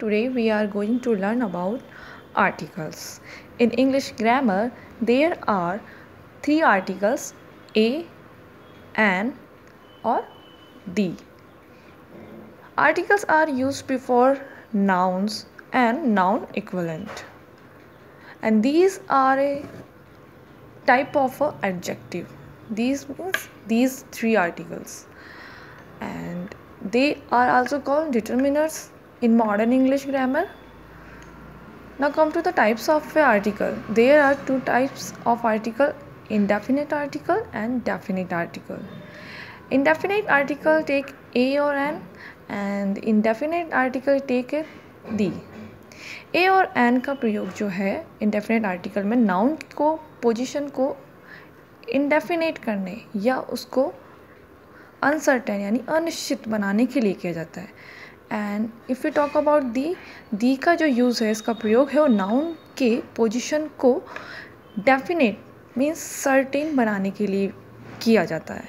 Today we are going to learn about articles. In English grammar, there are three articles: a, an, or the. Articles are used before nouns and noun equivalent. And these are a type of a adjective. These means these three articles. And they are also called determiners in modern English grammar. Now come to the types of an article. There are two types of article: indefinite article and definite article. Indefinite article take a or an, and indefinite article take a the. ए और N का प्रयोग जो है indefinite article में noun को, position को indefinite करने या उसको अनसर्टेन यानी अनिश्चित बनाने के लिए किया जाता है. And if you talk about the का जो यूज़ है, इसका प्रयोग है वो नाउन के पोजीशन को डेफिनेट मीन्स सर्टेन बनाने के लिए किया जाता है.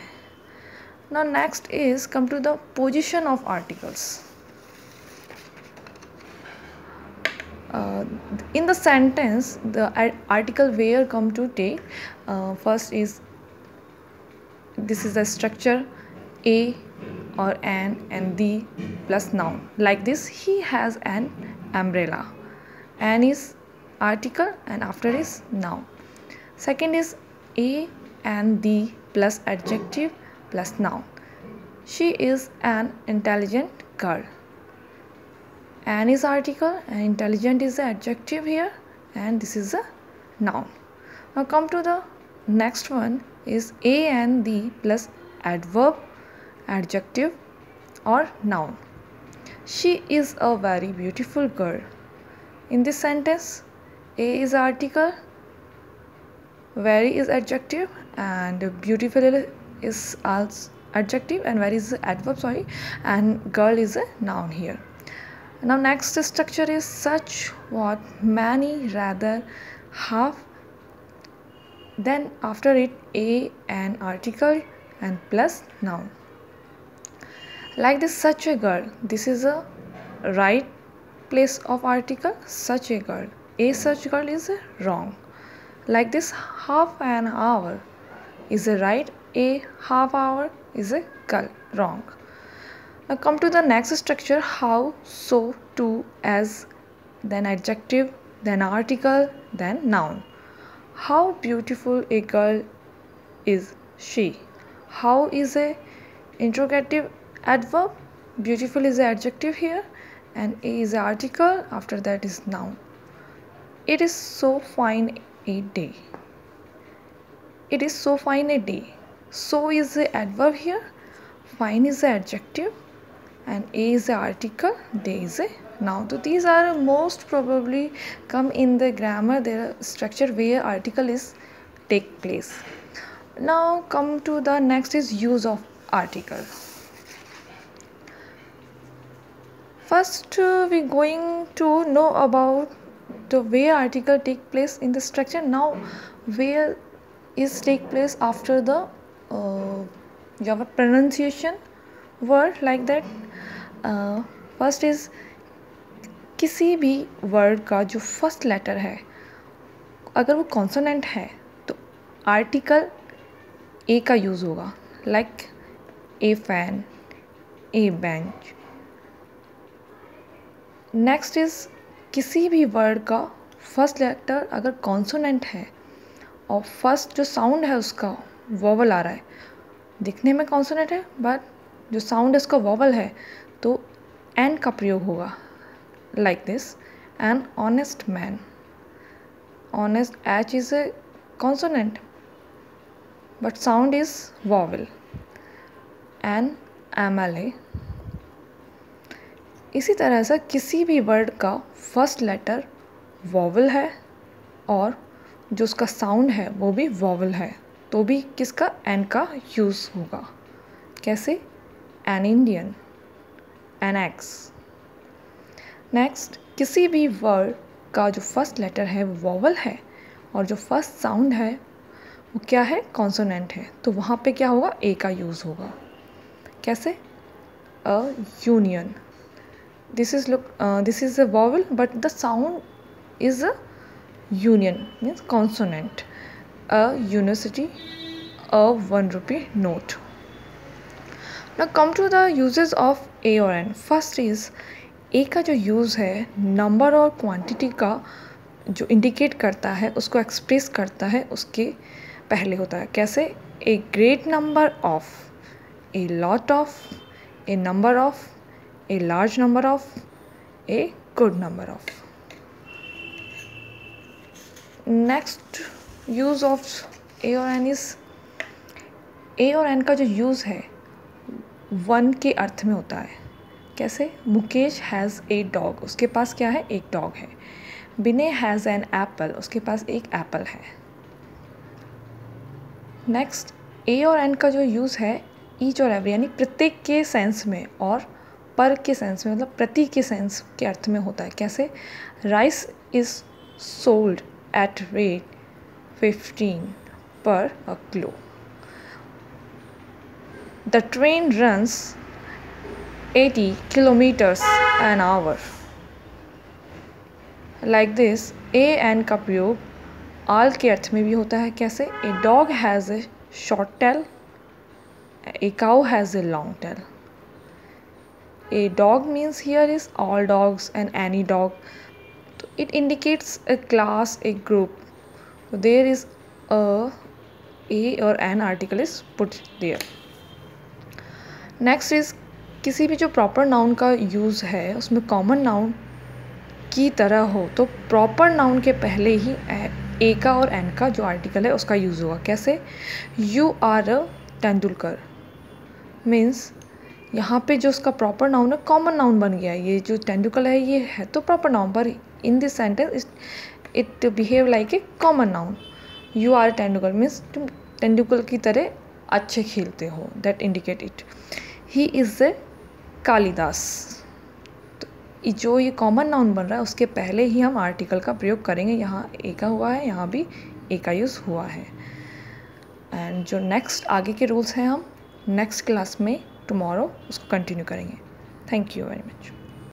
Now next is come to the position of articles. In the sentence, the article where come to take. First is, this is the structure: a or an and the plus noun. Like this, he has an umbrella. An is article and after is noun. Second is a and the plus adjective plus noun. She is an intelligent girl. An is article and intelligent is the adjective here, and this is a noun. Now come to the next one is a and the plus adverb, adjective or noun. She is a very beautiful girl. In this sentence, a is article, very is adjective, and beautiful is also adjective, and very is adverb, and girl is a noun here. Now next structure is such, what, many, rather, half. Then after it a and article and plus noun. Like this, such a girl. This is a right place of article, such a girl. A such girl is wrong. Like this, half an hour is a right. A half hour is a girl, wrong. Now come to the next structure: how, so, to, as, then adjective, then article, then noun. How beautiful a girl is she. How is a interrogative adverb, beautiful is the adjective here, and a is the article, after that is noun. It is so fine a day. It is so fine a day. So is the adverb here, fine is the adjective, and a is the article, day is a noun. So these are most probably come in the grammar, their structure where article is take place. Now come to the next is use of article. First we going to know about the way article take place in the structure. Now where is take place after the your pronunciation word, like that. First is किसी भी word का जो first letter है, अगर वो consonant है तो article a का यूज़ होगा. Like a fan, A bench. Next is किसी भी वर्ड का फर्स्ट लेटर अगर कॉन्सोनेंट है और फर्स्ट जो साउंड है उसका वोवल आ रहा है, दिखने में कॉन्सोनेंट है बट जो साउंड है उसका वोवल है, तो एन का प्रयोग होगा. Like this, an honest man. Honest, H is a consonant but sound is vowel. An MLA. इसी तरह से किसी भी वर्ड का फर्स्ट लेटर वोवल है और जो उसका साउंड है वो भी वोवल है, तो भी किसका, एन का यूज़ होगा. कैसे? An Indian, an X. Next, किसी भी वर्ड का जो फर्स्ट लेटर है वो वोवल है और जो फर्स्ट साउंड है वो क्या है, कॉन्सोनेंट है, तो वहाँ पे क्या होगा, ए का यूज़ होगा. कैसे? A union. this is a vowel, but the sound is a union, means consonant. A university, a 1 rupee note. Now come to the uses of A और N. फर्स्ट इज ए का जो use है number और quantity का जो indicate करता है, उसको एक्सप्रेस करता है, उसके पहले होता है. कैसे? A great number of, a lot of, a number of, a large number of, a good number of. Next use of a और एन इज, ए और एन का जो यूज़ है वन के अर्थ में होता है. कैसे? मुकेश हैज़ ए डॉग, उसके पास क्या है? एक डॉग है. विनय हैज़ एन एप्पल, उसके पास एक एप्पल है. नेक्स्ट, ए और एन का जो यूज़ है ईच और एवरी, यानी प्रत्येक के सेंस में और पर के सेंस में, मतलब प्रति के सेंस के अर्थ में होता है. कैसे? Rice is sold at rate 15 पर अ kilo. The train runs 80 kilometers an hour. Like this, a and का प्रयोग all के अर्थ में भी होता है. कैसे? A dog has a short tail, a cow has a long tail. A dog means here is all dogs and any dog. It indicates a class, a group. So there is a or an article is put there. Next is किसी भी जो proper noun का use है उसमें common noun की तरह हो तो प्रॉपर नाउन के पहले ही ए का और एन का जो आर्टिकल है उसका यूज़ होगा. कैसे? You are a Tendulkar means यहाँ पे जो उसका प्रॉपर नाउन है कॉमन नाउन बन गया. ये जो तेंदुलकर है ये है तो प्रॉपर नाउन, पर in this sentence it behave like a common noun. You are Tendulkar means तुम तेंदुलकर की तरह अच्छे खेलते हो. That indicate it. He is a Kalidas. तो जो ये कॉमन नाउन बन रहा है उसके पहले ही हम आर्टिकल का प्रयोग करेंगे. यहाँ ए का हुआ है, यहाँ भी ए का यूज़ हुआ है. एंड जो नेक्स्ट आगे के रूल्स हैं हम नेक्स्ट क्लास में टुमारो उसको कंटिन्यू करेंगे. Thank you very much.